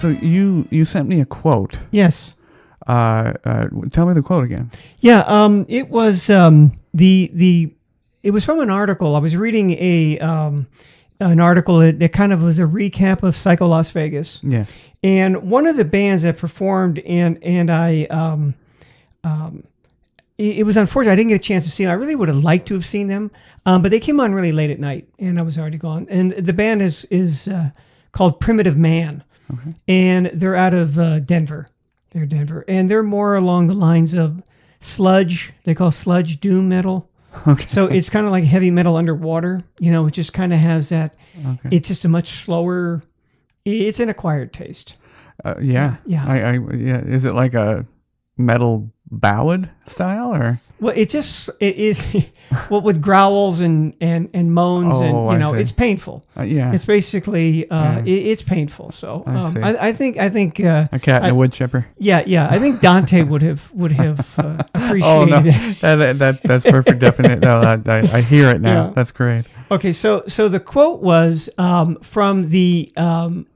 So you sent me a quote. Yes. Tell me the quote again. Yeah. It was it was from an article. I was reading an article that kind of was a recap of Psycho Las Vegas. Yes. And one of the bands that performed, and I it was unfortunate I didn't get a chance to see them. I really would have liked to have seen them, but they came on really late at night, and I was already gone. And the band is called Primitive Man, Okay. and they're out of Denver. They're Denver, and they're more along the lines of sludge. They call sludge doom metal. Okay. So it's kind of like heavy metal underwater. It just kind of has that. Okay. It's just a much slower. It's an acquired taste. Yeah. Yeah. Yeah. Is it like a metal ballad style or? Well, it is well with growls and moans and it's painful. Yeah. It's basically it's painful. So I think a cat and a wood chipper. Yeah. I think Dante would have appreciated. Oh no, that's perfect. Definite. No, I hear it now. Yeah. That's great. Okay, so the quote was from the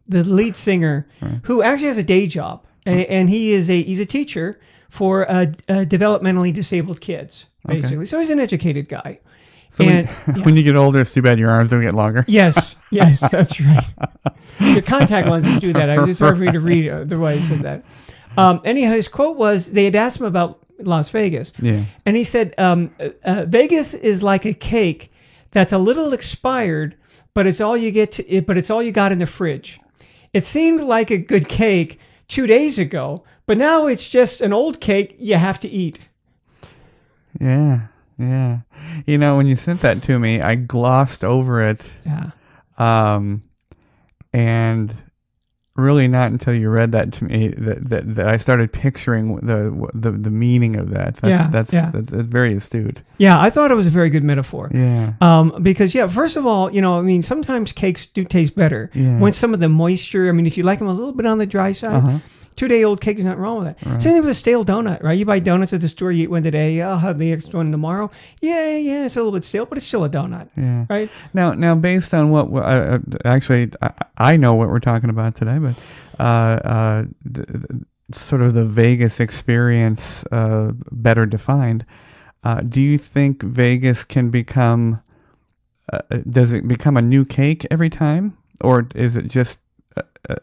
lead singer, right, who actually has a day job, and he's a teacher for developmentally disabled kids, basically. Okay. So he's an educated guy. So when you get older, it's too bad your arms don't get longer. Yes, that's right. The contact lenses do that. It's hard for me to read the way he said that. Anyhow, his quote was, they had asked him about Las Vegas. Yeah. And he said, Vegas is like a cake that's a little expired, but it's all you got in the fridge. It seemed like a good cake 2 days ago, but now it's just an old cake you have to eat. Yeah. When you sent that to me, I glossed over it. Yeah. And really not until you read that to me that I started picturing the meaning of that. That's very astute. Yeah, I thought it was a very good metaphor. Yeah. Because first of all, sometimes cakes do taste better when some of the moisture. If you like them a little bit on the dry side. 2-day-old cake, there's nothing wrong with that. Right. Same thing with a stale donut, right? You buy donuts at the store, you eat one today, I'll have the next one tomorrow. Yeah, it's a little bit stale, but it's still a donut. Yeah. Right? Now, based on what, actually, I know what we're talking about today, but sort of the Vegas experience better defined, do you think Vegas can become, does it become a new cake every time? Or is it just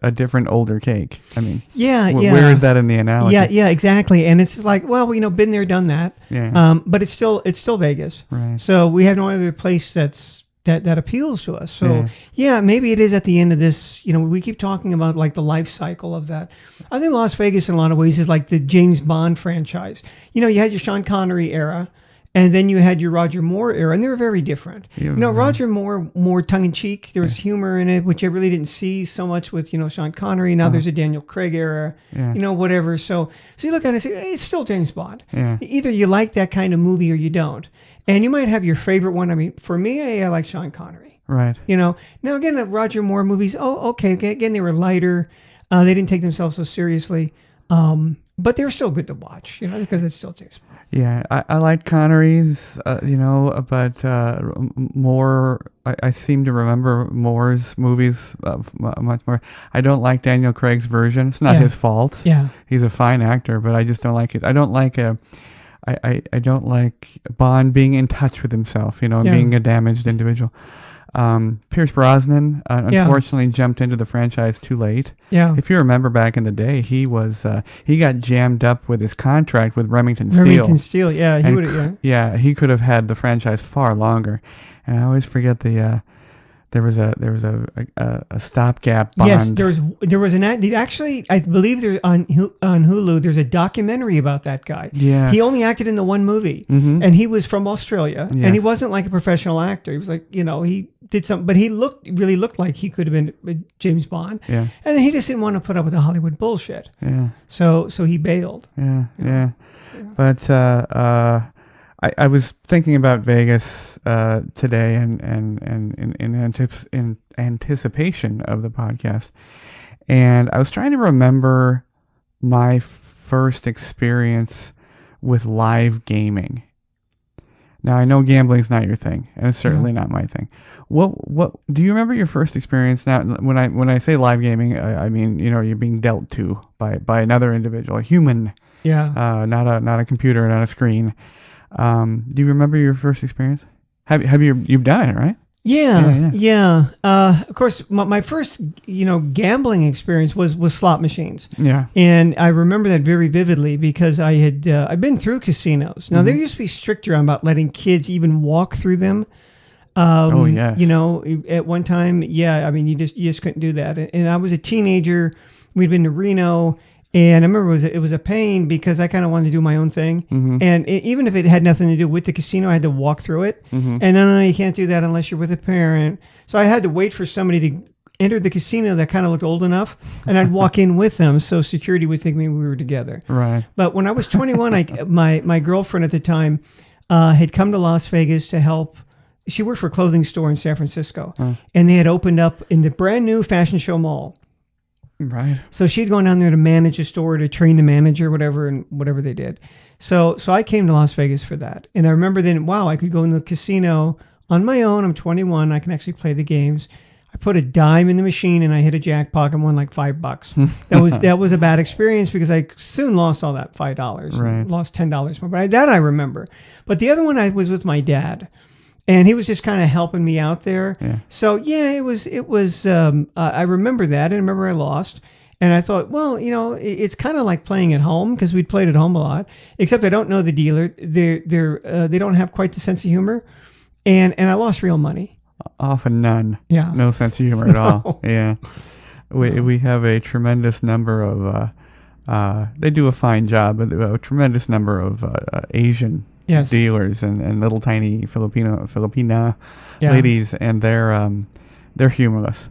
a different older cake? Where is that in the analogy? Yeah, exactly. And it's just like, well, been there, done that. Yeah. But it's still Vegas. Right. So we have no other place that appeals to us. So maybe it is at the end of this. We keep talking about like the life cycle of that. I think Las Vegas in a lot of ways is like the James Bond franchise. You had your Sean Connery era. And then you had your Roger Moore era, and they were very different. Roger Moore, more tongue-in-cheek. There was humor in it, which I really didn't see so much with, Sean Connery. Now there's a Daniel Craig era, whatever. So you look at it and say, hey, it's still James Bond. Yeah. Either you like that kind of movie or you don't. And you might have your favorite one. For me, I like Sean Connery. Right. Now, again, the Roger Moore movies, okay. Again, they were lighter. They didn't take themselves so seriously. But they were still good to watch, because it's still James Bond. Yeah, I like Connery's, but Moore, I seem to remember Moore's movies much more. I don't like Daniel Craig's version. It's not his fault. Yeah. He's a fine actor, but I just don't like it. I don't like I don't like Bond being in touch with himself, being a damaged individual. Pierce Brosnan unfortunately jumped into the franchise too late. Yeah. If you remember back in the day, he got jammed up with his contract with Remington Steele. Yeah, he would have. Yeah, he could have had the franchise far longer. And I always forget there was a stopgap Bond. Yes, there was actually, I believe there on Hulu there's a documentary about that guy. Yes. He only acted in the one movie, and he was from Australia, and he wasn't like a professional actor. He was like, he did something, but he really looked like he could have been James Bond. Yeah. And then he just didn't want to put up with the Hollywood bullshit. Yeah. So he bailed. Yeah. But I was thinking about Vegas today and in anticipation of the podcast, and I was trying to remember my first experience with live gaming. Now I know gambling's not your thing, and it's certainly not my thing. What do you remember your first experience? Now, when I say live gaming, I mean you're being dealt to by another individual, a human, not a computer, not a screen. Do you remember your first experience? You've done it, right? Yeah. Of course, my first, gambling experience was slot machines. Yeah. And I remember that very vividly because I've been through casinos. Now, there used to be stricter about letting kids even walk through them. Oh, yes. At one time, you just couldn't do that. And I was a teenager. We'd been to Reno. And I remember it was a pain because I kind of wanted to do my own thing. And even if it had nothing to do with the casino, I had to walk through it. And no, you can't do that unless you're with a parent. So I had to wait for somebody to enter the casino that kind of looked old enough. And I'd walk in with them so security would think maybe we were together. Right. But when I was 21, my girlfriend at the time had come to Las Vegas to help. She worked for a clothing store in San Francisco. And they had opened up in the brand new Fashion Show Mall. Right. So she'd gone down there to manage a store, to train the manager, whatever they did. So I came to Las Vegas for that. And I remember then, wow, I could go in the casino on my own. I'm 21. I can actually play the games. I put a dime in the machine and I hit a jackpot and won like $5. That was a bad experience because I soon lost all that $5. Right. Lost $10 more. But that I remember. But the other one I was with my dad. And he was just kind of helping me out there. Yeah. So it was. I remember that, and I remember I lost, and I thought, well, it's kind of like playing at home because we'd played at home a lot. Except I don't know the dealer. They don't have quite the sense of humor, and I lost real money. Often none. Yeah. No sense of humor at all. Yeah. We have a tremendous number of. They do a fine job, but a tremendous number of Asian. Yes. Dealers and little tiny Filipina ladies, and they're humorless.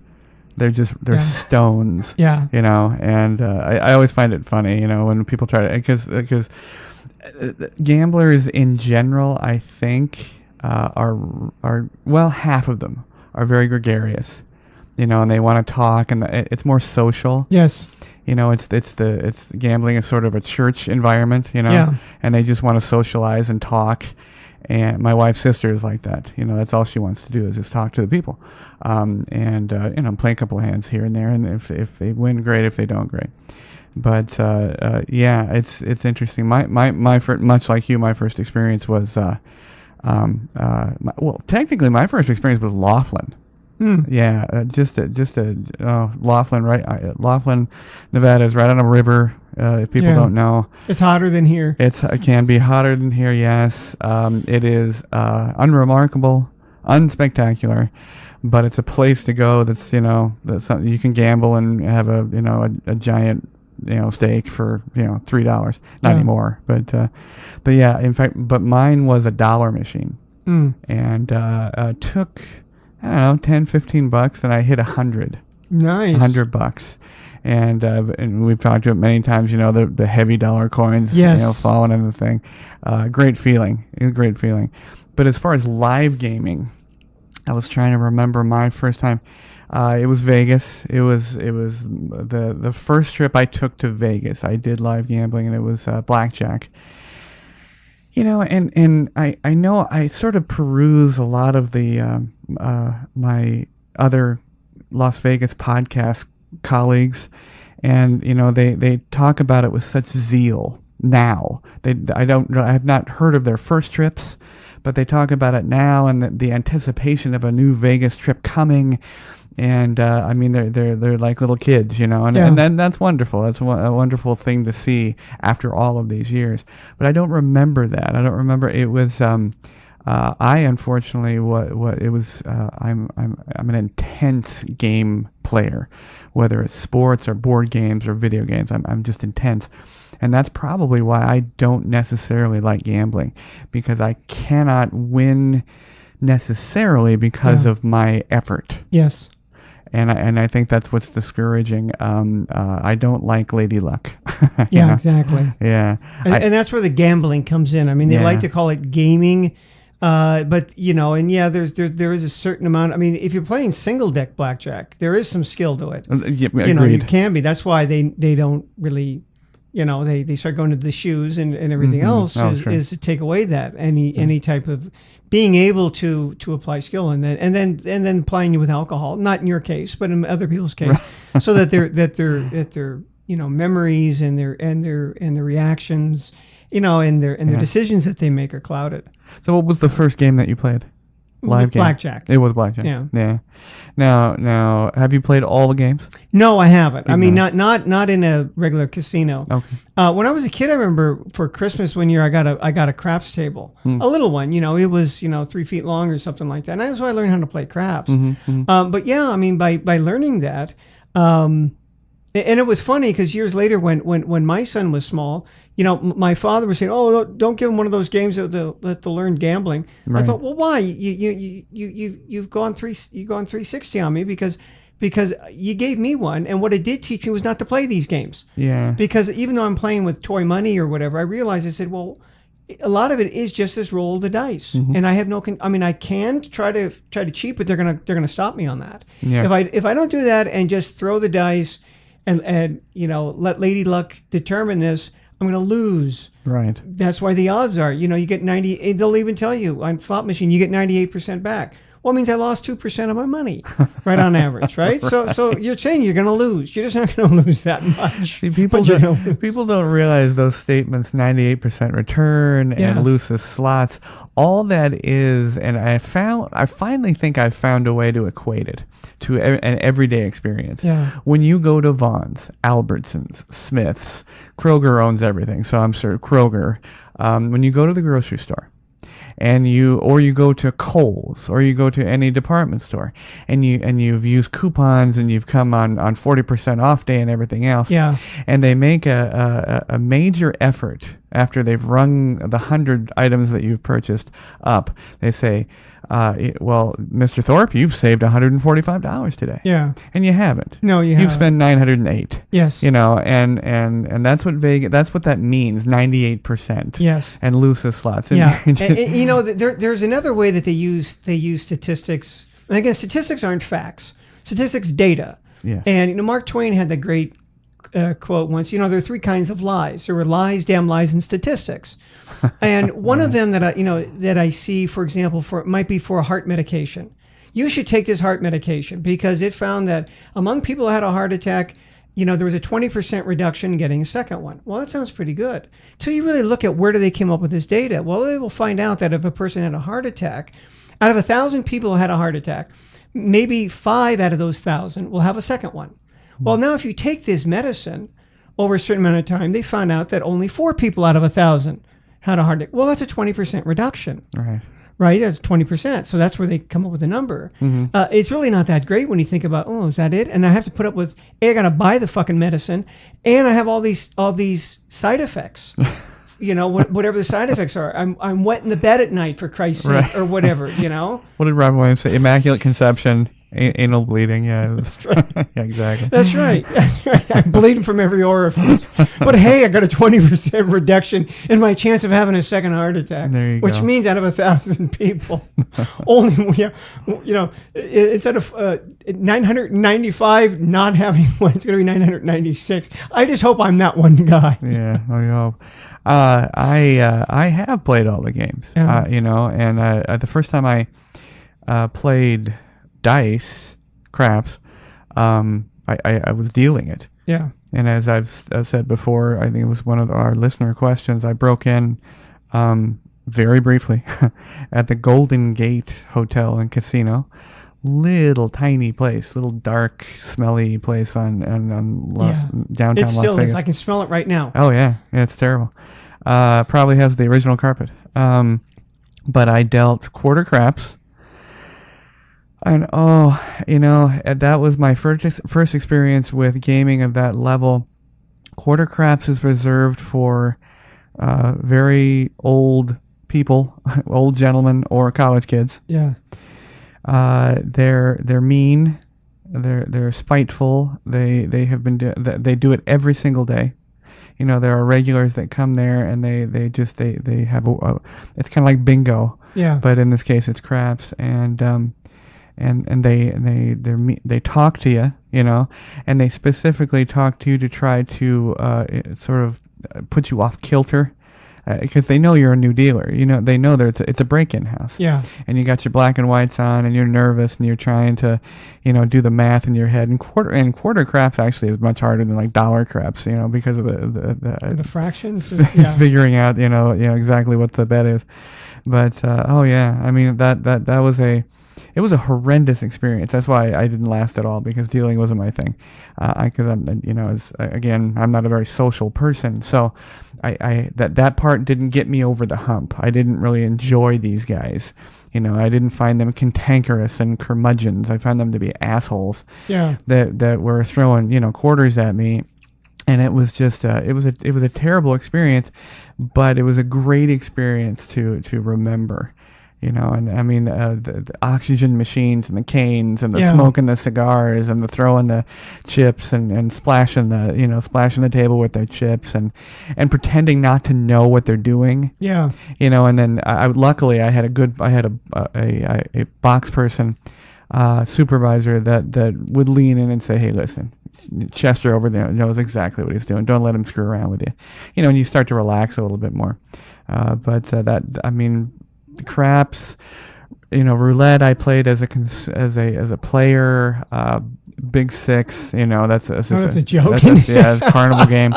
They're stones. Yeah. And I always find it funny, when people try to, because gamblers in general, I think, are half of them are very gregarious, and they want to talk, and it's more social. Yes. It's gambling is sort of a church environment, and they just want to socialize and talk. And my wife's sister is like that. That's all she wants to do is just talk to the people, and play a couple of hands here and there. And if they win, great. If they don't, great. But it's interesting. Much like you, my first experience was, technically my first experience was Laughlin. Yeah, Laughlin, right? Laughlin, Nevada is right on a river. If people don't know, it's hotter than here. It can be hotter than here. Yes, it is unremarkable, unspectacular, but it's a place to go. That's that's something you can gamble and have a giant steak for $3. Not anymore, but yeah. In fact, but mine was a dollar machine, and took. I don't know, 10, 15 bucks, and I hit 100. Nice. $100. And we've talked about it many times, the heavy dollar coins, falling in the thing. Great feeling. Great feeling. But as far as live gaming, I was trying to remember my first time. It was Vegas. It was the first trip I took to Vegas. I did live gambling, and it was blackjack. And I know I sort of peruse a lot of the my other Las Vegas podcast colleagues, and they talk about it with such zeal now. I have not heard of their first trips, but they talk about it now and the anticipation of a new Vegas trip coming. And they're like little kids, and then that's wonderful. That's a wonderful thing to see after all of these years. But I don't remember that. I don't remember it was. I unfortunately what it was. I'm an intense game player, whether it's sports or board games or video games. I'm just intense, and that's probably why I don't necessarily like gambling, because I cannot win necessarily because of my effort. Yes. And I think that's what's discouraging. I don't like Lady Luck. Yeah, exactly. Yeah. And that's where the gambling comes in. I mean, they like to call it gaming, but there is a certain amount. I mean, if you're playing single deck blackjack, there is some skill to it. Agreed. You can be. That's why they don't really they start going to the shoes and everything else Oh, sure. is to take away that any type of being able to apply skill, and then applying it with alcohol, not in your case, but in other people's case, so that their memories and their reactions, and their decisions that they make are clouded. So what was the first game that you played? Live game? Blackjack. It was blackjack. Yeah. Yeah. Now, have you played all the games? No, I haven't. I mean, not in a regular casino. Okay. When I was a kid, I remember for Christmas one year, I got a craps table, a little one. It was 3 feet long or something like that. And that's why I learned how to play craps. But yeah, I mean, by learning that, and it was funny because years later, when my son was small, my father was saying, "Oh, don't give him one of those games that they'll learn gambling." Right. I thought, well, why? You've gone 360 on me because you gave me one, and what it did teach me was not to play these games. Yeah. Because even though I'm playing with toy money or whatever, I realized, I said, well, a lot of it is just this roll of the dice, and I have no. I mean, I can try to cheat, but they're gonna stop me on that. Yeah. If I don't do that and just throw the dice and let Lady Luck determine this, I'm going to lose. Right. That's why the odds are, you get 90. They'll even tell you on slot machine, you get 98% back. Well, it means I lost 2% of my money, right, on average, right? So you're saying you're going to lose. You're just not going to lose that much. See, people don't realize those statements, 98% return and loosest slots, all that is, and I finally think I've found a way to equate it to an everyday experience. Yeah. When you go to Vaughn's, Albertsons, Smith's, Kroger owns everything, so I'm sure Kroger. When you go to the grocery store, and you go to Kohl's, or you go to any department store, and you've used coupons, and you've come on 40% off day and everything else, and they make a major effort after they've rung the 100 items that you've purchased up. They say, well, Mr. Thorpe, you've saved $145 today. Yeah. And you haven't. No, you haven't. You've spent $908. Yes. And that's what that's what that means, 98%. Yes. And loosest slots. Yeah. There's another way that they use statistics. And again, statistics aren't facts. Statistics, data. Yes. And Mark Twain had the great quote once, there are 3 kinds of lies. There were lies, damn lies, and statistics. And one of them that I see, for example, might be for a heart medication. You should take this heart medication because it found that among people who had a heart attack, there was a 20% reduction in getting a second one. Well, that sounds pretty good. Till you really look at where do they came up with this data. Well, they will find out that if a person had a heart attack, out of 1,000 people who had a heart attack, maybe 5 out of those 1,000 will have a second one. Well, now if you take this medicine over a certain amount of time, they found out that only 4 people out of 1,000 had a heart attack. Well, that's a 20% reduction. Right? That's 20%. So that's where they come up with a number. It's really not that great when you think about, oh, is that it? And I have to put up with, I got to buy the fucking medicine, and I have all these side effects. Whatever the side effects are. I'm wet in the bed at night, for Christ's sake, or whatever. What did Robin Williams say? Immaculate conception. Anal bleeding, yeah. That's right. Yeah, exactly. That's right. I'm bleeding from every orifice. But hey, I got a 20% reduction in my chance of having a second heart attack. There you which go. means out of 1,000 people, only, instead of 995 not having one, it's going to be 996. I just hope I'm not one guy. Yeah, I hope. I have played all the games, Yeah. and the first time I played dice, craps, I was dealing it. Yeah. And as I've said before, I think it was one of our listener questions, I broke in very briefly at the Golden Gate Hotel and Casino. Little tiny place, little dark, smelly place on downtown It Las still Vegas. is. I can smell it right now. Oh yeah, it's terrible. Probably has the original carpet. But I dealt quarter craps. And that was my first experience with gaming of that level. Quarter craps is reserved for very old people, old gentlemen, or college kids. Yeah. They're mean. They're spiteful. They have been they do it every single day. There are regulars that come there and they have it's kind of like bingo. Yeah. But in this case, it's craps, and and they talk to you, you know, and they specifically talk to you to try to sort of put you off kilter. Because they know you're a new dealer, you know, they know that it's a break-in house. Yeah. And you got your black and whites on, and you're nervous, and you're trying to, you know, do the math in your head. And quarter craps actually is much harder than like dollar craps, you know, because of the fractions, figuring out, you know exactly what the bet is. But oh yeah, I mean that was it was a horrendous experience. That's why I didn't last at all, because dealing wasn't my thing. Because I'm, you know, again, I'm not a very social person, so that part didn't get me over the hump. I didn't really enjoy these guys. You know, I didn't find them cantankerous and curmudgeons. I found them to be assholes. Yeah. That were throwing, you know, quarters at me. And it was just it was a terrible experience, but it was a great experience to remember. You know, and I mean, the oxygen machines and the canes and the smoking the cigars and the throwing the chips and splashing the table with their chips and pretending not to know what they're doing. Yeah. You know, and then luckily I had a box person, supervisor that would lean in and say, hey, listen, Chester over there knows exactly what he's doing. Don't let him screw around with you. You know, and you start to relax a little bit more. The craps, you know, roulette I played as a player, Big Six, you know, that's a joke. It's a carnival game.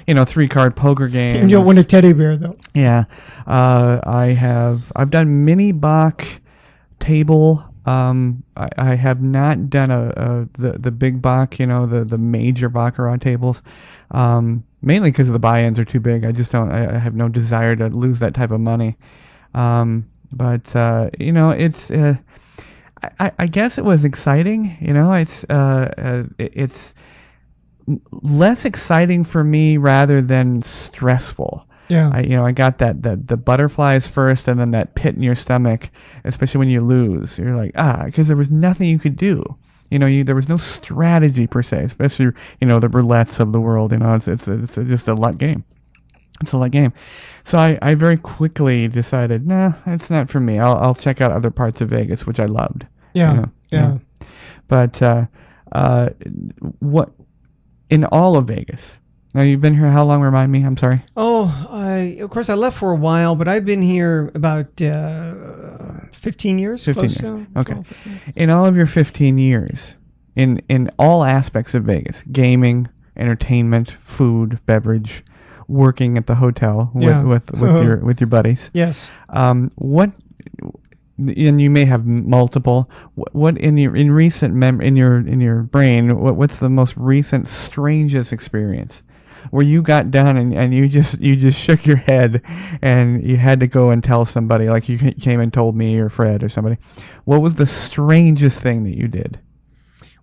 You know, 3-card poker game. You don't win a teddy bear though. Yeah. I've done mini Bach table. I have not done the big Bach, you know, the major baccarat tables. Mainly because the buy-ins are too big. I have no desire to lose that type of money. But you know, it's I guess it was exciting. You know, it's less exciting for me rather than stressful. Yeah. I got the butterflies first, and then that pit in your stomach, especially when you lose. You're like, because there was nothing you could do. You know, there was no strategy per se, especially, you know, the roulettes of the world. You know, it's just a luck game. It's a luck game. So I very quickly decided, nah, it's not for me. I'll check out other parts of Vegas, which I loved. Yeah. You know? Yeah. But what in all of Vegas? Now, you've been here how long? Remind me. I'm sorry. Oh, of course, I left for a while, but I've been here about 15 years. 15 years. Okay. 12, 15. In all of your 15 years, in all aspects of Vegas, gaming, entertainment, food, beverage, working at the hotel with your buddies. Yes. What? And you may have multiple. What in your brain? What's the most recent strangest experience where you got done and you just shook your head and you had to go and tell somebody, like you came and told me or Fred or somebody? What was the strangest thing that you did?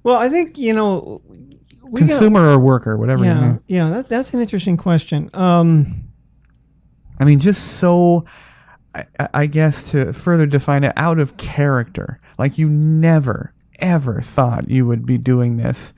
Well, I think, you know, consumer or worker, whatever. Yeah, you know. Yeah, that's an interesting question. I mean, just so. I guess to further define it, out of character. Like you never, ever thought you would be doing this,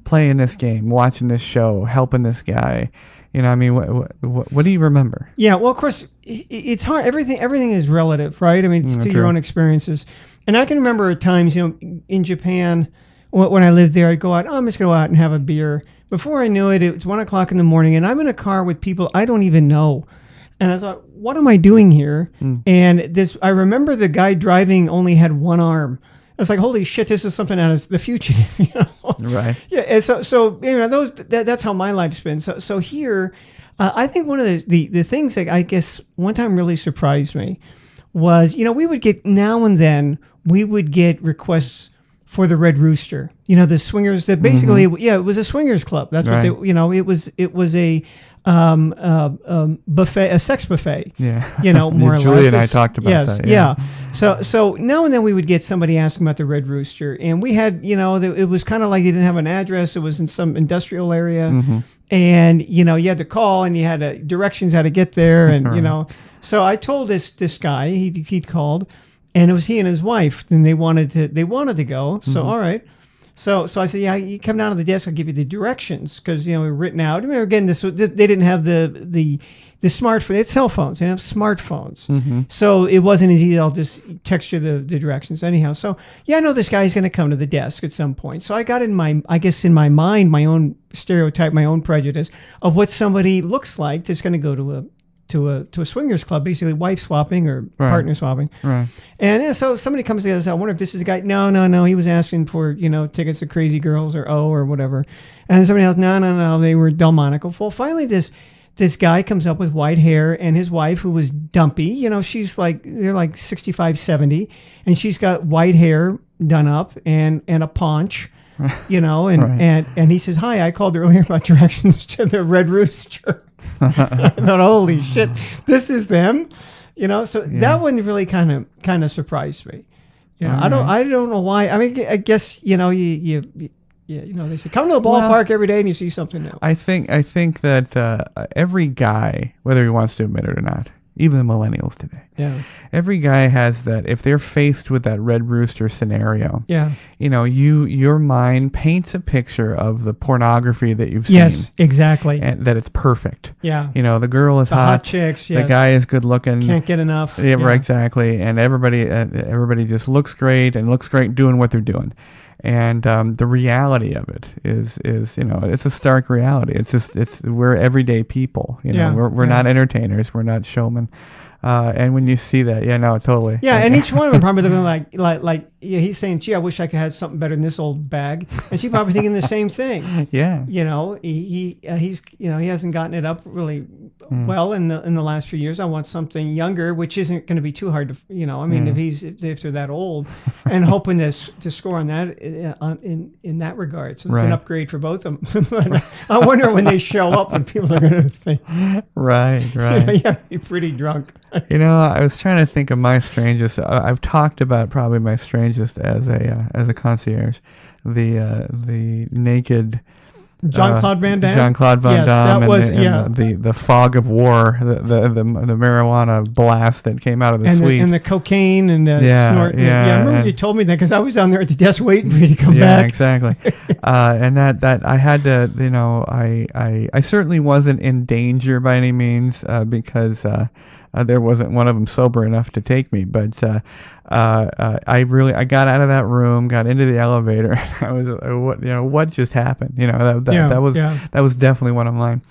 playing this game, watching this show, helping this guy. You know, I mean, what do you remember? Yeah, well, of course, it's hard. Everything is relative, right? I mean, to your own experiences. And I can remember at times, you know, in Japan, when I lived there, I'd go out, I'm just going to go out and have a beer. Before I knew it, it was 1 o'clock in the morning, and I'm in a car with people I don't even know. And I thought, what am I doing here? And I remember the guy driving only had one arm. I was like, holy shit, this is something out of The Fugitive, you know? Right. Yeah. And so you know, that's how my life's been. So here, I think one of the things that I guess one time really surprised me was, you know, we would get now and then requests for the Red Rooster, you know, the swingers that basically, it was a swingers club. That's what they, you know, it was a buffet, a sex buffet. Yeah. You know, more or less. Julie and I talked about that. Yeah. So now and then we would get somebody asking about the Red Rooster, and we had, you know, it was kind of like they didn't have an address. It was in some industrial area, and you know, you had to call and you had directions how to get there, and you know. So I told this guy, he'd called, and it was he and his wife, and they wanted to go. So all right. So I said, yeah, you come down to the desk, I'll give you the directions because we're written out. I mean, again, they didn't have the smartphone. They had cell phones. They didn't have smartphones, so it wasn't as easy. I'll just text you the directions anyhow. So yeah, I know this guy's going to come to the desk at some point. So I got in my mind, my own stereotype, my own prejudice of what somebody looks like that's going to go to a swingers club, basically wife swapping or partner swapping. Right. And so somebody comes together and says, I wonder if this is the guy. No. He was asking for, tickets to Crazy Girls or whatever. And then somebody else, no. They were Delmonico. Well, finally this guy comes up with white hair and his wife, who was dumpy, she's they're like 65, 70. And she's got white hair done up and a paunch. And he says, hi, I called earlier about directions to the Red Rooster. I thought, holy shit, this is them. So that one really kind of surprised me. I don't know why. I mean, I guess, they say come to the ballpark every day and you see something new. I think that every guy, whether he wants to admit it or not, even the millennials today, every guy has that. If they're faced with that Red Rooster scenario, your mind paints a picture of the pornography that you've seen. Yes, exactly. And that it's perfect. Yeah. The girl is hot chicks. Yes. The guy is good looking. Can't get enough. Yeah, right, exactly. And everybody just looks great doing what they're doing. And the reality of it is it's a stark reality. We're everyday people. We're not entertainers. We're not showmen. And when you see that, totally. Yeah, and each one of them probably looking like he's saying, gee, I wish I could have something better than this old bag. And she's probably thinking the same thing. Yeah. He hasn't gotten it up really well in the last few years. I want something younger, which isn't going to be too hard to, if they're that old, and hoping to score on that in that regard. So it's an upgrade for both of them. But I wonder when they show up what people are going to think. Right. You have to be pretty drunk. I was trying to think of my strangest. I've talked about probably my strangest as a concierge, the naked Jean-Claude Van Damme. Jean-Claude Van Damme, that was, the fog of war, the marijuana blast that came out of the suite, and the cocaine and the snort. Yeah, I remember you told me that because I was down there at the desk waiting for you to come back. Yeah, exactly. And that I had to, I certainly wasn't in danger by any means because there wasn't one of them sober enough to take me, but I got out of that room, got into the elevator. I was, what just happened? That was definitely one of mine.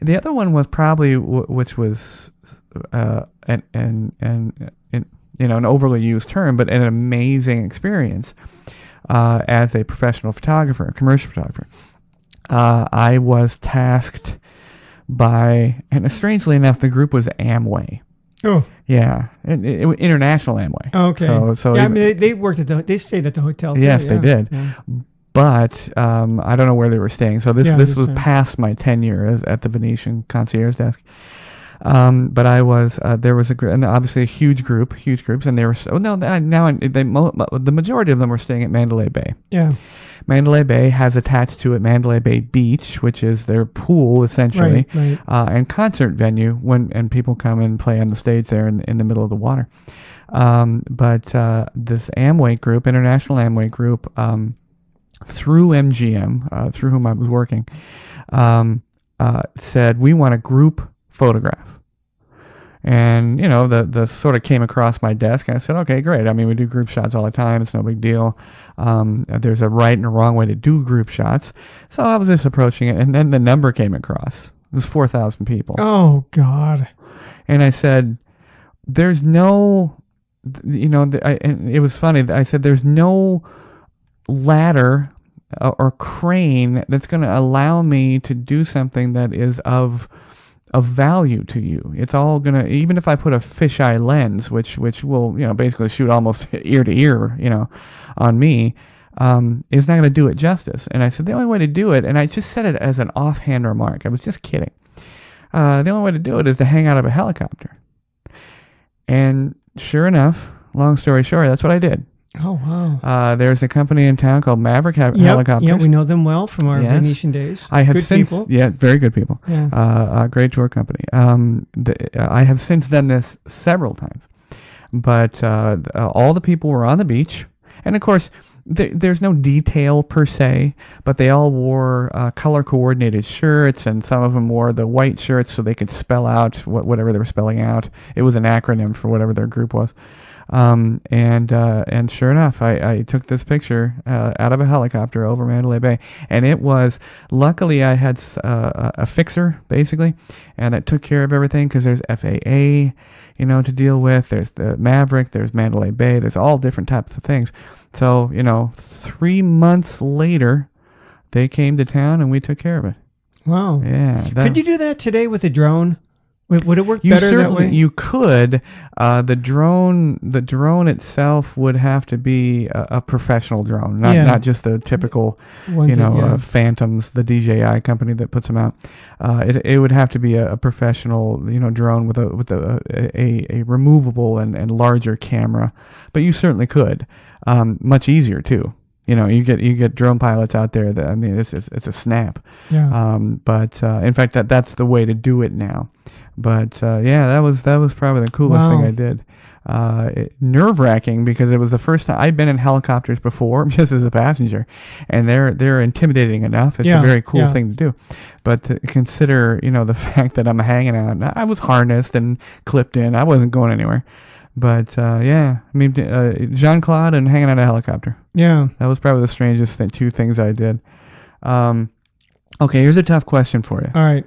The other one was probably which was an overly used term, but an amazing experience as a professional photographer, a commercial photographer. I was tasked by, and strangely enough, the group was Amway. Oh. Yeah, international Amway. Okay. So I mean, they stayed at the hotel too. Yes, they did. Yeah. But I don't know where they were staying. So this was past my tenure at the Venetian concierge desk. But I was there was and obviously a huge groups, and they were the majority of them were staying at Mandalay Bay. Yeah. Mandalay Bay has attached to it Mandalay Bay Beach, which is their pool essentially, right. And concert venue and people come and play on the stage there in the middle of the water. But this Amway group, International Amway Group, through MGM, through whom I was working, said we want a group photograph. And, the sort of came across my desk, and I said, okay, great. I mean, we do group shots all the time. It's no big deal. There's a right and a wrong way to do group shots. So I was just approaching it, and then the number came across. It was 4,000 people. Oh, God. And I said, there's no, and it was funny. I said, there's no ladder or crane that's going to allow me to do something that is of value to you. It's all gonna, even if I put a fisheye lens, which will basically shoot almost ear to ear, on me, is not gonna do it justice. And I said the only way to do it, and I just said it as an offhand remark. I was just kidding. The only way to do it is to hang out of a helicopter. And sure enough, long story short, that's what I did. Oh, wow. There's a company in town called Maverick Helicopters. Yeah, we know them well from our Venetian days. I have people. Yeah, very good people. Yeah. Great tour company. I have since done this several times. But all the people were on the beach, And of course, there's no detail per se, but they all wore color coordinated shirts, and some of them wore the white shirts so they could spell out whatever they were spelling out. It was an acronym for whatever their group was. And sure enough, I took this picture out of a helicopter over Mandalay Bay, and it was, luckily I had a fixer basically, and it took care of everything, because there's FAA, to deal with. There's the Maverick, there's Mandalay Bay, there's all different types of things. So 3 months later, they came to town and we took care of it. Wow. Yeah. Could you do that today with a drone? Would it work better that way? You could. The drone itself would have to be a professional drone, not just the typical, Phantoms, the DJI company that puts them out. It would have to be a professional, drone with a removable and larger camera. But you certainly could. Much easier too. You get drone pilots out there that, it's a snap. Yeah. But in fact, that's the way to do it now. But that was probably the coolest thing I did. Nerve-wracking, because it was the first time I'd been in helicopters before, just as a passenger, and they're intimidating enough. It's a very cool thing to do. But to consider, the fact that I'm hanging out, I was harnessed and clipped in. I wasn't going anywhere. But Jean-Claude and hanging out a helicopter. Yeah, that was probably the strangest two things I did. Okay, here's a tough question for you. All right.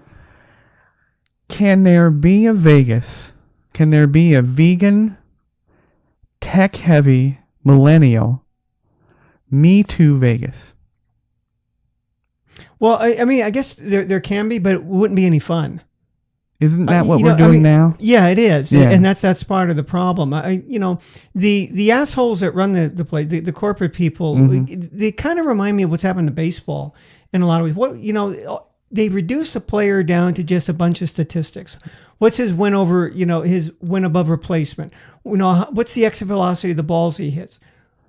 Can there be a Vegas? Can there be a vegan, tech-heavy, millennial, Me Too Vegas? Well, I guess there can be, but it wouldn't be any fun. Isn't that what we're doing now? Yeah, it is, yeah. And that's part of the problem. The assholes that run the place, the corporate people, they kind of remind me of what's happened to baseball in a lot of ways. They reduce a player down to just a bunch of statistics. What's his win over, his win above replacement? What's the exit velocity of the balls he hits?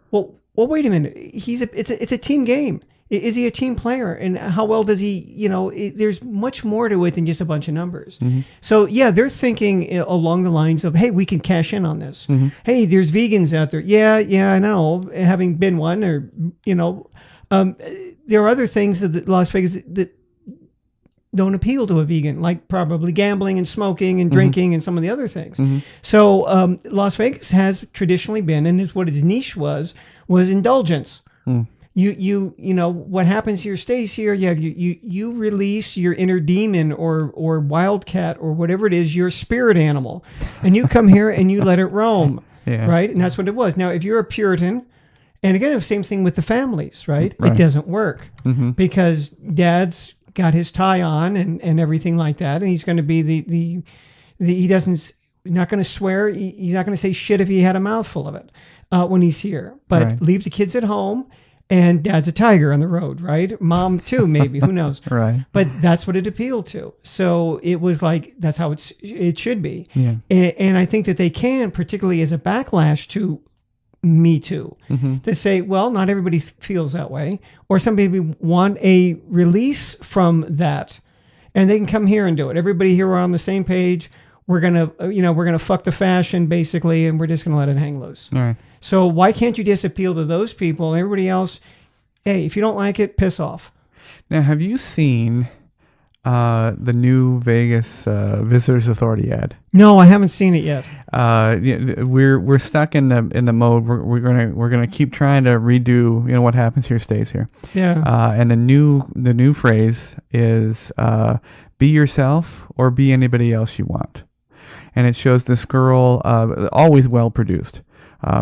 Well, wait a minute. It's a team game. Is he a team player? And how well does he, there's much more to it than just a bunch of numbers. Mm-hmm. So, yeah, they're thinking along the lines of, hey, we can cash in on this. Mm-hmm. Hey, there's vegans out there. Yeah, I know. Having been one, or, there are other things that Las Vegas that don't appeal to a vegan, like probably gambling and smoking and drinking and some of the other things. Mm-hmm. So Las Vegas has traditionally been, and what its niche was indulgence. Mm. You what happens here stays here. You release your inner demon or wildcat or whatever it is, your spirit animal, and you come here and you let it roam. Yeah. Right, and that's what it was. Now, if you're a Puritan, and again, the same thing with the families, right? It doesn't work because Dad's got his tie on and everything like that, and he's going to be he's not going to swear, he's not going to say shit if he had a mouthful of it when he's here, but leaves the kids at home, and Dad's a tiger on the road, right? Mom too, maybe, who knows? Right. But that's what it appealed to. So it was like, that's how it should be. Yeah. And I think that they can, particularly as a backlash to Me Too, to say, well, not everybody feels that way, or some people want a release from that, and they can come here and do it. Everybody here are on the same page. We're gonna fuck the fashion basically, and we're just gonna let it hang loose. All right. So why can't you just appeal to those people? Everybody else, hey, if you don't like it, piss off. Now, have you seen the new Vegas Visitors Authority ad? No, I haven't seen it yet. We're stuck in the mode. We're gonna keep trying to redo. What happens here stays here. Yeah. And the new phrase is be yourself or be anybody else you want. And it shows this girl, always well produced.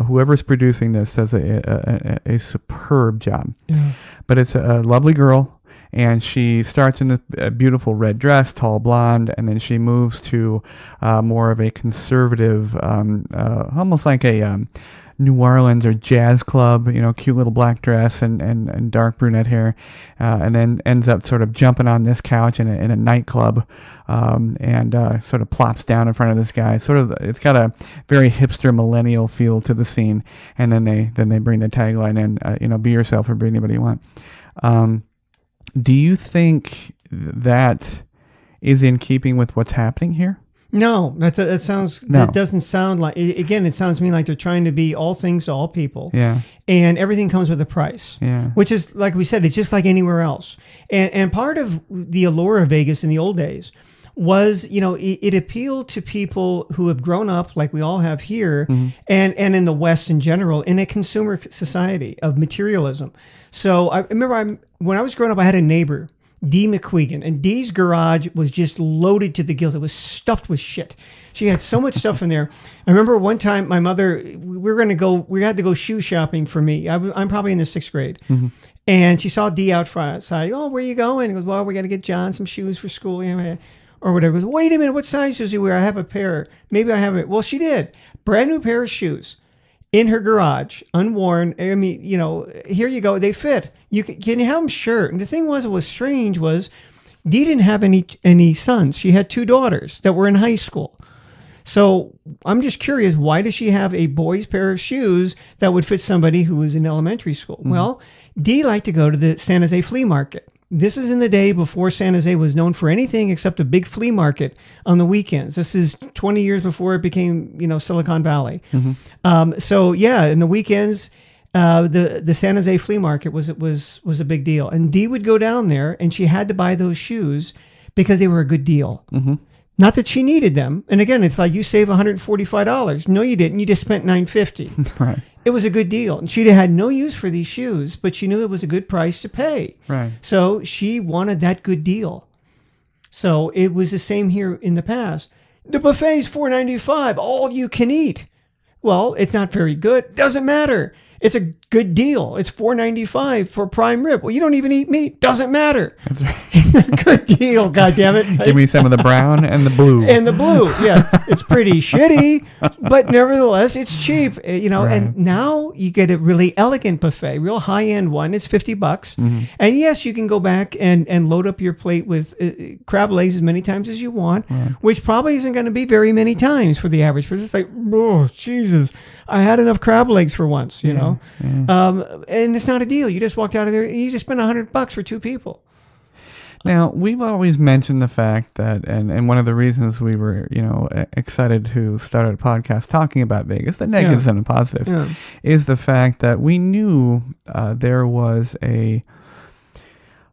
Whoever's producing this does a superb job. Yeah. But it's a lovely girl. And she starts in this beautiful red dress, tall blonde, and then she moves to more of a conservative, almost like a New Orleans or jazz club, cute little black dress and dark brunette hair, and then ends up sort of jumping on this couch in a nightclub, and sort of plops down in front of this guy. It's got a very hipster millennial feel to the scene, and then they bring the tagline in, be yourself or be anybody you want. Do you think that is in keeping with what's happening here? No, that sounds No. that doesn't sound like again. It sounds to me like they're trying to be all things to all people. Yeah. And everything comes with a price. Yeah. Which is like we said, it's just like anywhere else. And part of the allure of Vegas in the old days was, it appealed to people who have grown up like we all have here, and in the West in general, in a consumer society of materialism. So I remember when I was growing up, I had a neighbor, Dee McQuegan, and Dee's garage was just loaded to the gills. It was stuffed with shit. She had so much stuff in there. I remember one time my mother, we had to go shoe shopping for me. I'm probably in the 6th grade. And she saw Dee out front. So oh, where are you going? He goes, well, we got to get John some shoes for school, or whatever. He goes, wait a minute, what size does he wear? I have a pair. Maybe I have it. Well, she did. Brand new pair of shoes in her garage, unworn. I mean, here you go. They fit. Can you have them? Sure. And the thing was, what was strange was Dee didn't have any sons. She had 2 daughters that were in high school. So I'm just curious, why does she have a boy's pair of shoes that would fit somebody who was in elementary school? Well, Dee liked to go to the San Jose flea market. This is in the day before San Jose was known for anything except a big flea market on the weekends. This is 20 years before it became, Silicon Valley. So yeah, in the weekends, the San Jose flea market was a big deal. And Dee would go down there, and she had to buy those shoes because they were a good deal. Not that she needed them. And again, it's like you save $145. No, you didn't. You just spent $950. Right. It was a good deal. And she had no use for these shoes, but she knew it was a good price to pay. Right. So she wanted that good deal. So it was the same here in the past. The buffet's $4.95, all you can eat. Well, it's not very good. Doesn't matter. It's a good deal. It's $4.95 for prime rib. Well, you don't even eat meat. Doesn't matter. That's right. It's a good deal, goddammit. Give me some of the brown and the blue. And the blue, yeah. It's pretty shitty, but nevertheless, it's cheap, Right. And now you get a really elegant buffet, real high-end one. It's $50. And yes, you can go back and load up your plate with crab legs as many times as you want, which probably isn't going to be very many times for the average person. It's like, oh, Jesus. I had enough crab legs for once, Yeah. And it's not a deal. You just walked out of there and you just spent $100 for 2 people. Now, we've always mentioned the fact that, and one of the reasons we were, excited to start a podcast talking about Vegas, the negatives and the positives, is the fact that we knew there was a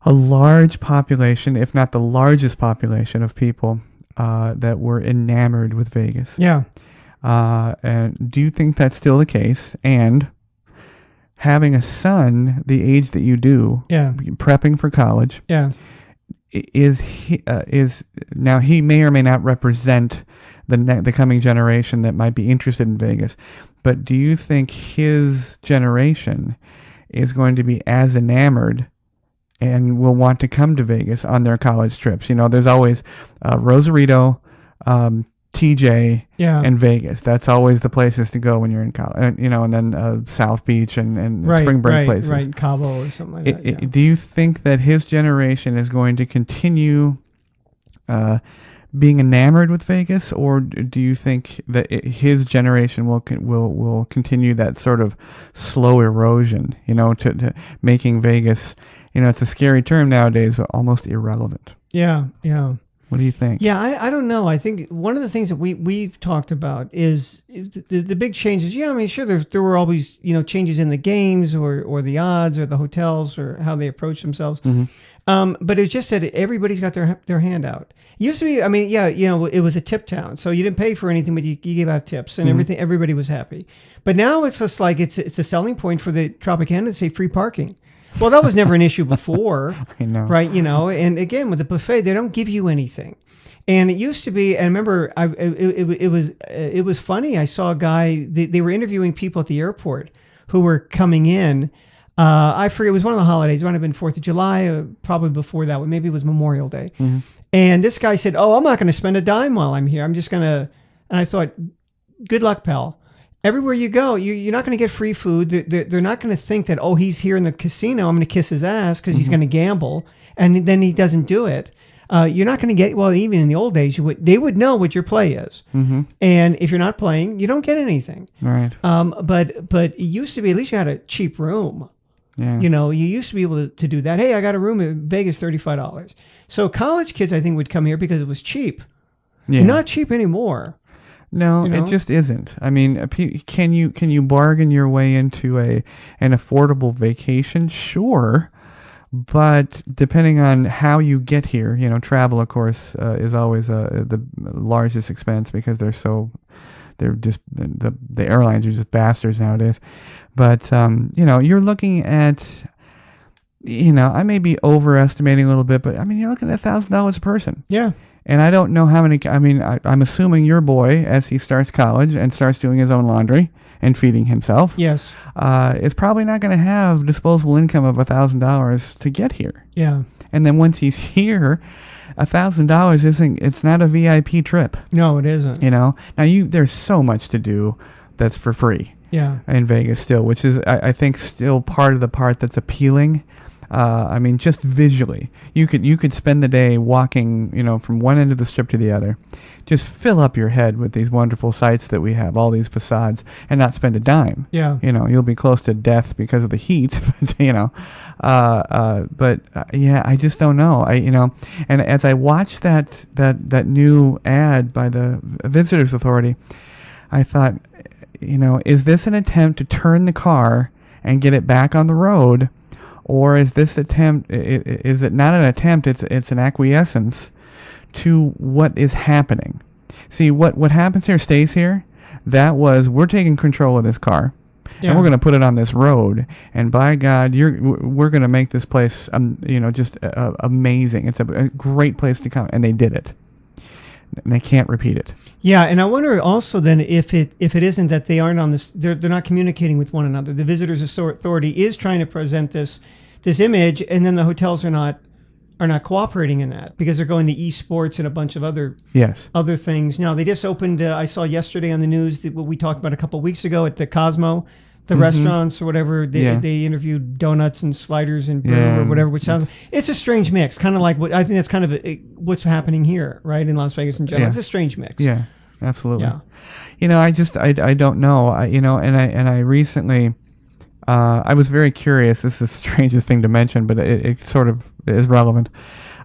large population, if not the largest population of people that were enamored with Vegas. Yeah. And do you think that's still the case? And having a son the age that you do, prepping for college, is now he may or may not represent the coming generation that might be interested in Vegas, but do you think his generation is going to be as enamored and will want to come to Vegas on their college trips? There's always Rosarito, TJ, and Vegas. That's always the places to go when you're in college, and then South Beach and spring break places. Right, Cabo or something like that. Do you think that his generation is going to continue being enamored with Vegas, or do you think that his generation will continue that sort of slow erosion, to making Vegas, it's a scary term nowadays, but almost irrelevant? Yeah. What do you think? Yeah, I don't know. I think one of the things that we've talked about is the big changes. Yeah, I mean, sure, there were always, changes in the games or the odds or the hotels or how they approach themselves. But it's just that everybody's got their hand out. It used to be, I mean, it was a tip town, so you didn't pay for anything, but you gave out tips and everything. Everybody was happy. But now it's just like it's a selling point for the Tropicana to say free parking. Well, that was never an issue before, I know. Right? And again, with the buffet, they don't give you anything. And it used to be, and I remember it was funny. I saw a guy, they were interviewing people at the airport who were coming in. I forget, it was one of the holidays. It might have been 4th of July, probably before that one. Maybe it was Memorial Day. And this guy said, oh, I'm not going to spend a dime while I'm here. I'm just going to, and I thought, good luck, pal. Everywhere you go, you're not going to get free food. They're not going to think that, oh, he's here in the casino, I'm going to kiss his ass because he's going to gamble, and then he doesn't do it. You're not going to get, well, even in the old days, they would know what your play is. And if you're not playing, you don't get anything. Right. But it used to be, at least you had a cheap room. Yeah. You used to be able to do that. Hey, I got a room in Vegas, $35. So college kids, I think, would come here because it was cheap. Yeah. Not cheap anymore. No, it just isn't. I mean, can you bargain your way into an affordable vacation? Sure, but depending on how you get here, travel, of course, is always the largest expense because they're just the airlines are just bastards nowadays. But you're looking at, I may be overestimating a little bit, but I mean, you're looking at $1,000 a person. Yeah. And I don't know how many. I mean, I'm assuming your boy, as he starts college and starts doing his own laundry and feeding himself, yes, is probably not going to have disposable income of $1,000 to get here. Yeah. And then once he's here, $1,000 isn't. It's not a VIP trip. No, it isn't. Now there's so much to do that's for free. Yeah. In Vegas still, which is I think still part of the part that's appealing. I mean, just visually, you could spend the day walking, from one end of the strip to the other, just fill up your head with these wonderful sights that we have, all these facades, and not spend a dime. Yeah. You'll be close to death because of the heat, but I just don't know. And as I watched that new ad by the Visitors Authority, I thought, is this an attempt to turn the car and get it back on the road? Or is this attempt? Is it not an attempt? It's an acquiescence to what is happening. See, what happens here stays here. That was, we're taking control of this car, and we're going to put it on this road. And by God, we're going to make this place, just amazing. It's a great place to come, and they did it. And they can't repeat it. Yeah, and I wonder also then if it isn't that they aren't on this, they're not communicating with one another. The Visitors Authority is trying to present this image, and then the hotels are not cooperating in that because they're going to esports and a bunch of other things. Now they just opened. I saw yesterday on the news that what we talked about a couple of weeks ago at the Cosmo, the restaurants or whatever. They interviewed donuts and sliders and brew or whatever, which sounds it's a strange mix, kind of like what I think that's kind of what's happening here, right, in Las Vegas in general. It's a strange mix. Yeah, absolutely. Yeah. I don't know. I recently. I was very curious. This is the strangest thing to mention, but it sort of is relevant.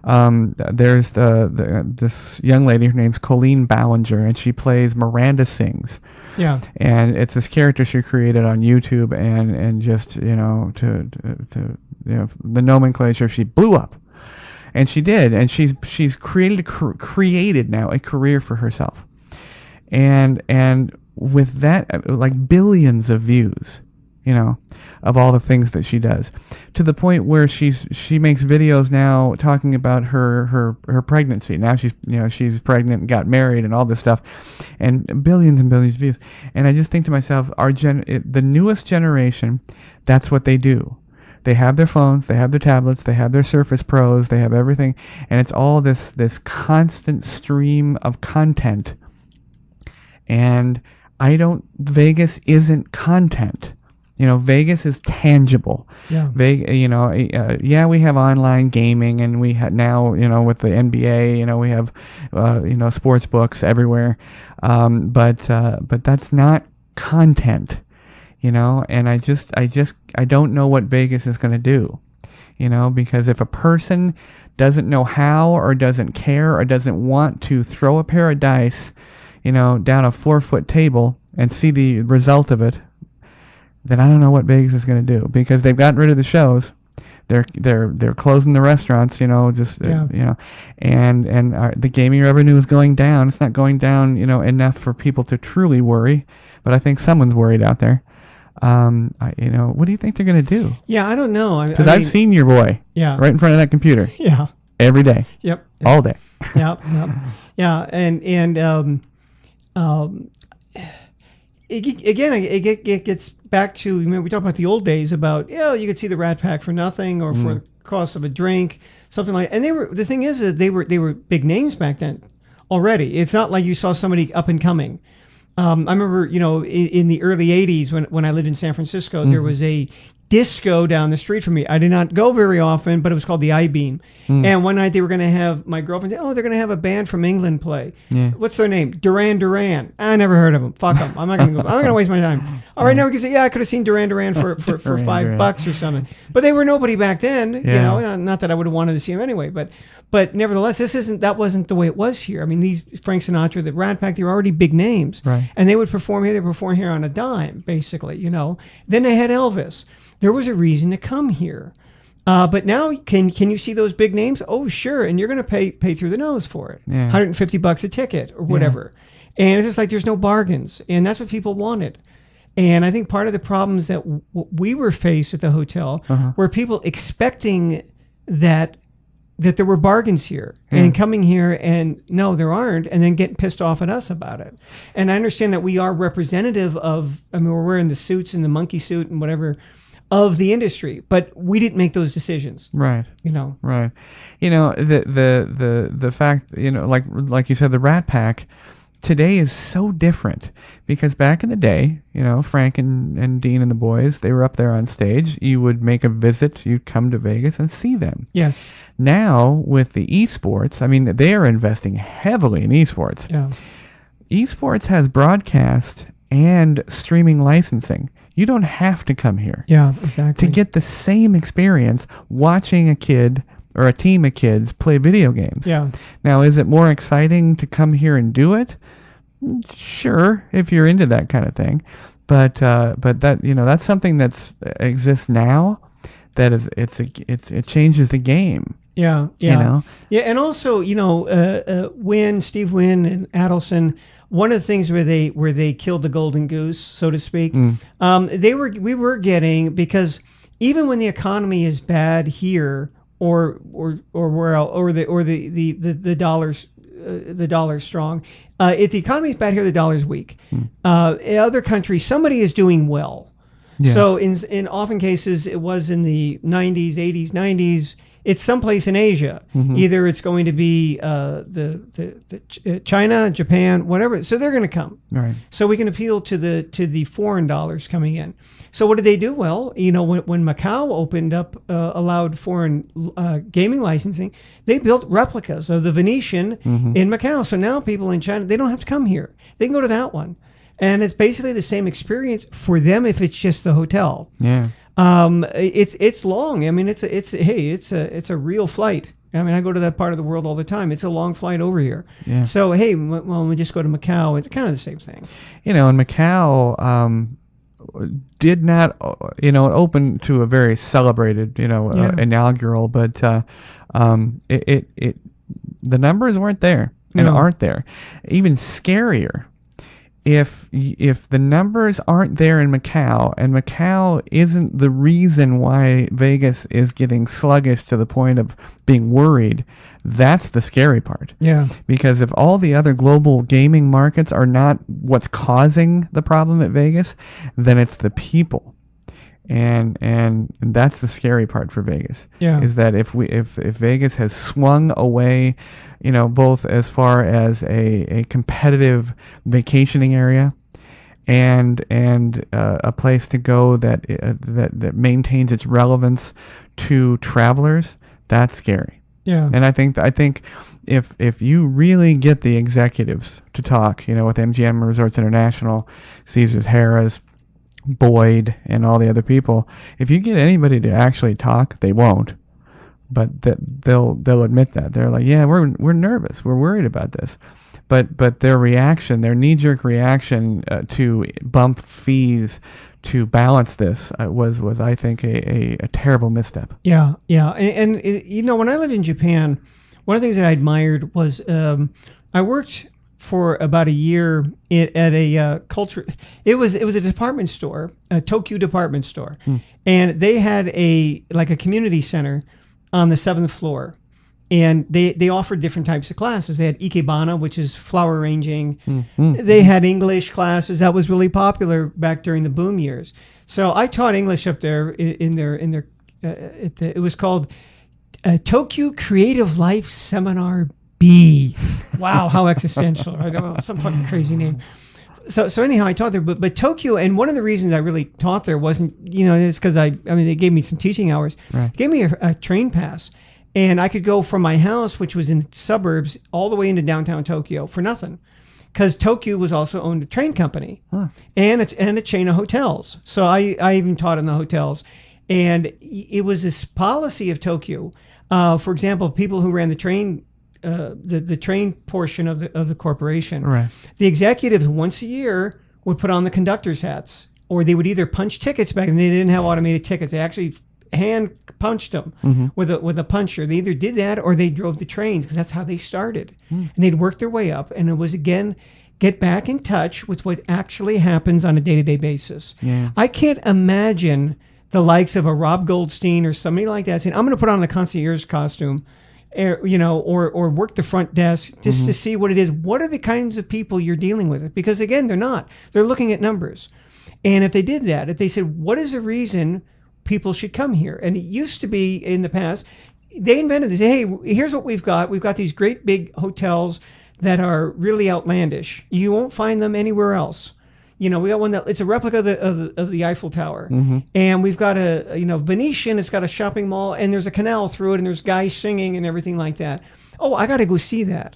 There's this young lady. Her name's Colleen Ballinger, and she plays Miranda Sings. Yeah. And it's this character she created on YouTube, and just to the nomenclature, she blew up, and she did, and she's created now a career for herself, and with that, like billions of views. Of all the things that she does, to the point where she makes videos now talking about her pregnancy. Now she's pregnant and got married and all this stuff, and billions of views. And I just think to myself, the newest generation, that's what they do. They have their phones, they have their tablets, they have their Surface Pros, they have everything, and it's all this constant stream of content. And Vegas isn't content. Vegas is tangible. Yeah. We have online gaming, and we now, with the NBA, we have, sports books everywhere. But that's not content, and I don't know what Vegas is going to do, because if a person doesn't know how, or doesn't care, or doesn't want to throw a pair of dice, down a 4-foot table and see the result of it, then I don't know what Vegas is going to do, because they've gotten rid of the shows. They're closing the restaurants, and the gaming revenue is going down. It's not going down, enough for people to truly worry, but I think someone's worried out there. What do you think they're going to do? Yeah, I don't know. Because I've seen your boy, right in front of that computer, every day, all day, yeah, and it gets back to, we talk about the old days about, you could see the Rat Pack for nothing, or for the cost of a drink, something like. And the thing is that they were big names back then already. It's not like you saw somebody up and coming. I remember, in the early '80s when I lived in San Francisco, there was a disco down the street from me. I did not go very often, but it was called the I-Beam. And one night they were going to have, my girlfriend said, oh, they're going to have a band from England play. Yeah. What's their name? Duran Duran. I never heard of them. Fuck them. I'm not going to go. I'm not going to waste my time. All right, now we can say, yeah, I could have seen Duran Duran for $5 or something. But they were nobody back then. You know, not that I would have wanted to see them anyway, but nevertheless, that wasn't the way it was here. I mean, these Frank Sinatra, the Rat Pack, they were already big names. Right. And they would perform here. They perform here on a dime, basically, you know. Then they had Elvis. There was a reason to come here. But now, can you see those big names? Oh, sure. And you're going to pay through the nose for it. Yeah. $150 a ticket or whatever. Yeah. And it's just like there's no bargains. And that's what people wanted. And I think part of the problems that we were faced at the hotel were people expecting that there were bargains here and coming here and no, there aren't, and then getting pissed off at us about it. And I understand that we are representative of, I mean, we're wearing the suits and the monkey suit and whatever of the industry, but we didn't make those decisions. Right. You know. Right. You know, the fact, you know, like you said, the Rat Pack today is so different because back in the day, you know, Frank and Dean and the boys, they were up there on stage. You would make a visit, you'd come to Vegas and see them. Yes. Now with the esports, I mean, they are investing heavily in esports. Yeah. Esports has broadcast and streaming licensing. You don't have to come here. Yeah, exactly. To get the same experience watching a kid or a team of kids play video games. Yeah. Now, is it more exciting to come here and do it? Sure, if you're into that kind of thing. But that, you know, that's something that exists now. That is, it changes the game. Yeah, yeah, you know? Yeah, and also, you know, Steve Wynn and Adelson. One of the things where they killed the golden goose, so to speak, we were getting, because even when the economy is bad here, or where else, or the dollar's strong, if the economy is bad here, the dollar's weak. In other countries, somebody is doing well. Yes. So in often cases, it was in the 90s, 80s, 90s. It's someplace in Asia. Either it's going to be China, Japan, whatever. So they're going to come. Right. So we can appeal to the foreign dollars coming in. So what did they do? Well, you know, when Macau opened up, allowed foreign gaming licensing, they built replicas of the Venetian in Macau. So now people in China, they don't have to come here. They can go to that one. And it's basically the same experience for them if it's just the hotel. Yeah. It's long. I mean, it's a real flight. I mean, I go to that part of the world all the time. It's a long flight over here. Yeah. So hey, when we just go to Macau, it's kind of the same thing. You know, and Macau did not, you know, it opened to a very celebrated, you know, inaugural, but the numbers weren't there and aren't there. Even scarier. If the numbers aren't there in Macau, and Macau isn't the reason why Vegas is getting sluggish to the point of being worried, that's the scary part. Yeah. Because if all the other global gaming markets are not what's causing the problem at Vegas, then it's the people. And that's the scary part for Vegas. Yeah. Is that if Vegas has swung away, you know, both as far as a competitive vacationing area and a place to go that maintains its relevance to travelers, that's scary. Yeah. And I think if you really get the executives to talk, you know, with MGM Resorts International, Caesars, Harrah's, Boyd, and all the other people, if you get anybody to actually talk, they won't, but they'll admit that they're like, yeah, we're nervous, we're worried about this, but their reaction, their knee-jerk reaction to bump fees to balance this was I think a terrible misstep. Yeah, and you know, when I lived in Japan, one of the things that I admired was I worked for about a year at a culture. It was a department store, a Tokyo department store, and they had a community center on the 7th floor, and they offered different types of classes. They had ikebana, which is flower arranging. They had English classes that was really popular back during the boom years. So I taught English up there it was called Tokyo Creative Life Seminar B. Wow, how existential. I don't know, some fucking crazy name. So anyhow, I taught there, but Tokyo, and one of the reasons I really taught there wasn't, it's because I mean, they gave me some teaching hours, Right. gave me a train pass, and I could go from my house, which was in suburbs, all the way into downtown Tokyo for nothing, because Tokyo was also owned a train company, and a chain of hotels. So I even taught in the hotels, and it was this policy of Tokyo. For example, people who ran the train. The train portion of the corporation, Right. the executives once a year would put on the conductor's hats, or they would either punch tickets back, and they didn't have automated tickets. They actually hand punched them with a puncher. They either did that or they drove the trains, because that's how they started. And they'd work their way up, and it was, again, get back in touch with what actually happens on a day-to-day basis. Yeah. I can't imagine the likes of a Rob Goldstein or somebody like that saying, I'm going to put on the concierge costume, or work the front desk just to see what it is. What are the kinds of people you're dealing with? Because again, they're not. They're looking at numbers. And if they did that, if they said, what is the reason people should come here? And it used to be in the past, they invented this. Hey, here's what we've got. We've got these great big hotels that are really outlandish. You won't find them anywhere else. We got one that it's a replica of the Eiffel Tower, and we've got a Venetian. It's got a shopping mall, and there's a canal through it, and there's guys singing and everything like that. Oh, I got to go see that.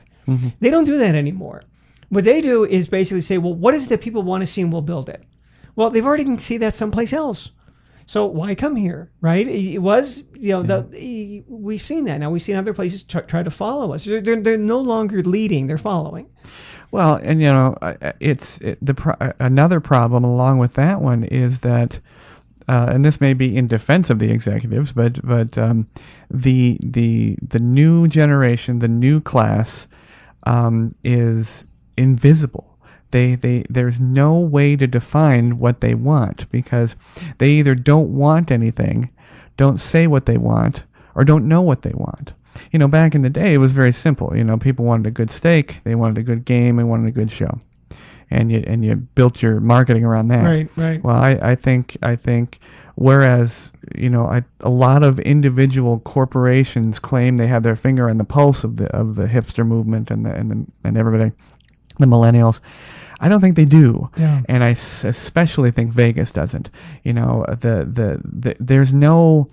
They don't do that anymore. What they do is basically say, well, what is it that people want to see, and we'll build it. Well, they've already can see that someplace else. So why come here, right? It was, we've seen that. Now we've seen other places try to follow us. They're no longer leading; they're following. Well, and another problem along with that one is that, and this may be in defense of the executives, but the new generation, the new class, is invisible. There's no way to define what they want, because they either don't want anything, don't say what they want, or don't know what they want. Back in the day, it was very simple. People wanted a good steak, they wanted a good game, they wanted a good show, and you built your marketing around that. Right. Well, I think whereas a lot of individual corporations claim they have their finger on the pulse of the hipster movement and everybody, the millennials. I don't think they do, and I especially think Vegas doesn't. There's no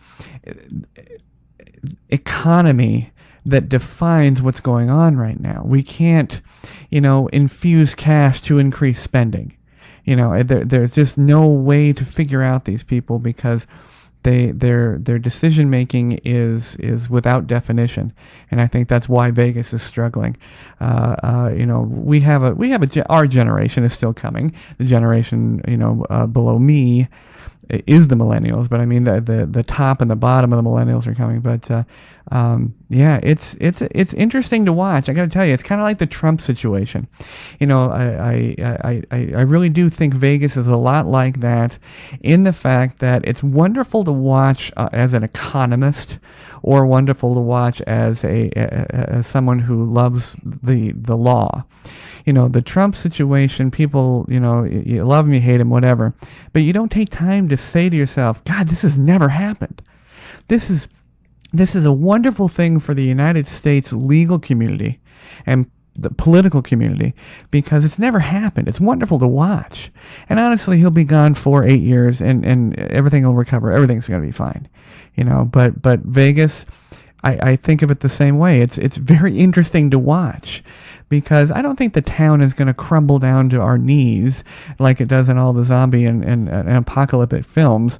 economy that defines what's going on right now. We can't, infuse cash to increase spending. There's just no way to figure out these people, because their decision making is without definition, and I think that's why Vegas is struggling. Our generation is still coming. The generation below me is the millennials, but I mean the top and the bottom of the millennials are coming. But it's interesting to watch. I got to tell you, it's kind of like the Trump situation. I really do think Vegas is a lot like that, in the fact that it's wonderful to watch as an economist, or wonderful to watch as as someone who loves the law. The Trump situation, people, you love him, you hate him, whatever, but you don't take time to say to yourself, God, this has never happened. This is a wonderful thing for the United States legal community and the political community, because it's never happened. It's wonderful to watch. And honestly, he'll be gone for 8 years, and everything will recover. Everything's going to be fine. But Vegas, I think of it the same way. It's very interesting to watch, because I don't think the town is going to crumble down to our knees like it does in all the zombie and apocalyptic films.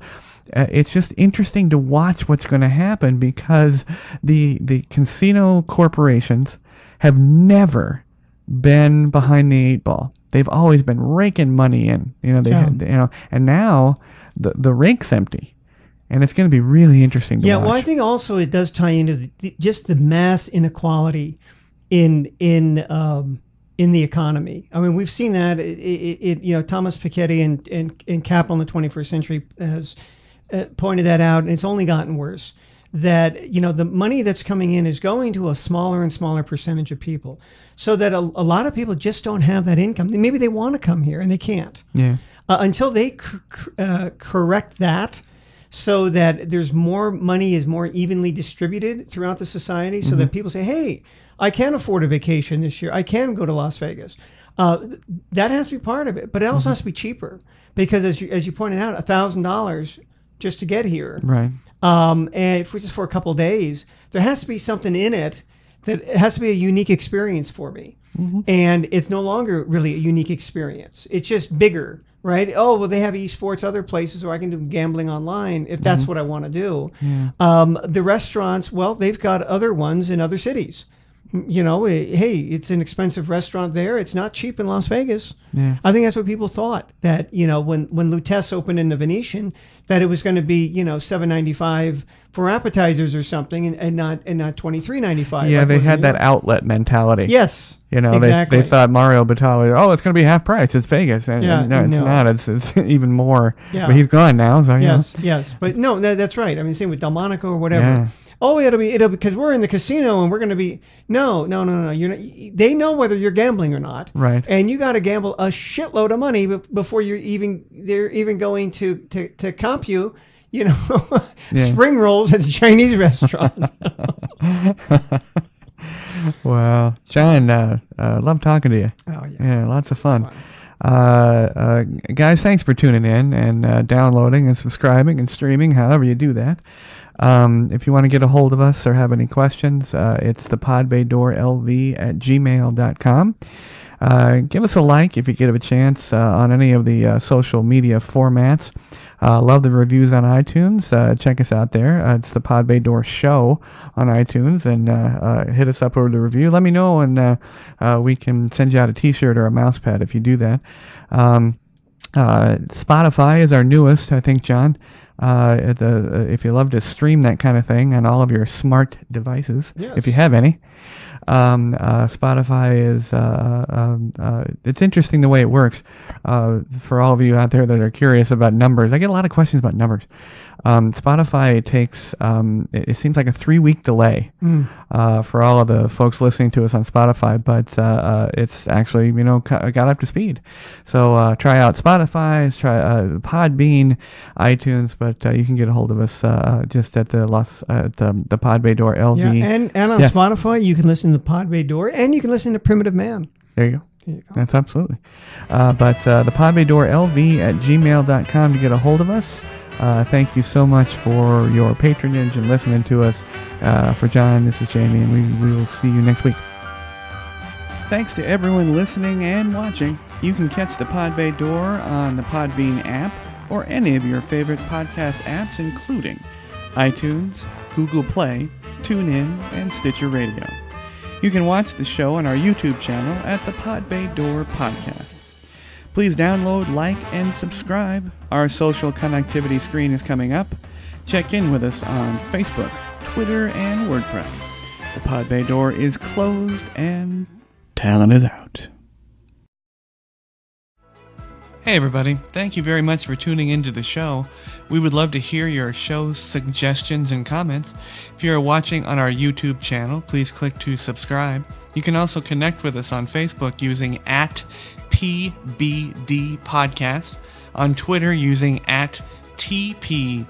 It's just interesting to watch what's going to happen, because the casino corporations have never been behind the 8 ball. They've always been raking money in. And now the rink's empty. And it's going to be really interesting to watch. Yeah, well, I think also it does tie into just the mass inequality in the economy. I mean, we've seen that. Thomas Piketty and Capital in the 21st Century has pointed that out, and it's only gotten worse. That the money that's coming in is going to a smaller and smaller percentage of people, so that a lot of people just don't have that income. Maybe they want to come here and they can't. Yeah. Until they correct that, so that there's more money is more evenly distributed throughout the society, so that people say, hey, I can afford a vacation this year. I can go to Las Vegas. That has to be part of it, but it also has to be cheaper because, as you pointed out, $1,000 just to get here, Right. and if just for a couple of days, there has to be something in it that it has to be a unique experience for me, and it's no longer really a unique experience. It's just bigger. Right? Oh, well, they have esports other places, or I can do gambling online if that's what I want to do. Yeah. The restaurants, well, they've got other ones in other cities. Hey, it's an expensive restaurant there. It's not cheap in Las Vegas. Yeah. I think that's what people thought, that when Lutece opened in the Venetian, that it was going to be $7.95 for appetizers or something, and not $23.95. Yeah, like they was had in New that York. outlet mentality. Yes, exactly. They thought Mario Batali, oh, it's going to be half price. It's Vegas, and no, it's no. not. It's even more. Yeah. But he's gone now, so Yes, but no, that's right. I mean, same with Delmonico or whatever. Yeah. Oh, it'll be because we're in the casino and we're going to be no. You're not, they know whether you're gambling or not, Right. And you got to gamble a shitload of money before they're even going to comp you. Spring rolls at the Chinese restaurant. Well, John, love talking to you. Oh yeah, Yeah, lots of fun. Guys, thanks for tuning in and downloading and subscribing and streaming, however you do that. If you want to get a hold of us or have any questions, it's thepodbaydoorlv@gmail.com. Give us a like if you get a chance on any of the social media formats. Love the reviews on iTunes. Check us out there. It's the Pod Bay Door Show on iTunes, and hit us up over the review. Let me know, and we can send you out a T-shirt or a mouse pad if you do that. Spotify is our newest, I think, John. If you love to stream that kind of thing on all of your smart devices, Yes. if you have any. Spotify is it's interesting the way it works. For all of you out there that are curious about numbers, I get a lot of questions about numbers. Spotify takes it seems like a 3-week delay for all of the folks listening to us on Spotify, but it's actually got up to speed. So try out Spotify, try Podbean, iTunes, but you can get a hold of us just at the Pod Bay Door LV. Yeah, and on Yes. Spotify you can listen to Pod Bay Door, and you can listen to Primitive Man. There you go. There you go. That's absolutely. But the podbaydoorlv@gmail.com to get a hold of us. Thank you so much for your patronage and listening to us. For John, this is Jamie, and we will see you next week. Thanks to everyone listening and watching. You can catch the Pod Bay Door on the Podbean app or any of your favorite podcast apps, including iTunes, Google Play, TuneIn, and Stitcher Radio. You can watch the show on our YouTube channel at the Pod Bay Door Podcast. Please download, like, and subscribe. Our social connectivity screen is coming up. Check in with us on Facebook, Twitter, and WordPress. The Pod Bay Door is closed and talent is out. Hey everybody, thank you very much for tuning into the show. We would love to hear your show suggestions and comments. If you are watching on our YouTube channel, please click to subscribe. You can also connect with us on Facebook using @PBD Podcast, on Twitter using @TPBD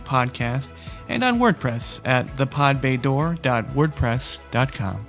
Podcast, and on WordPress at thepodbaydoor.wordpress.com.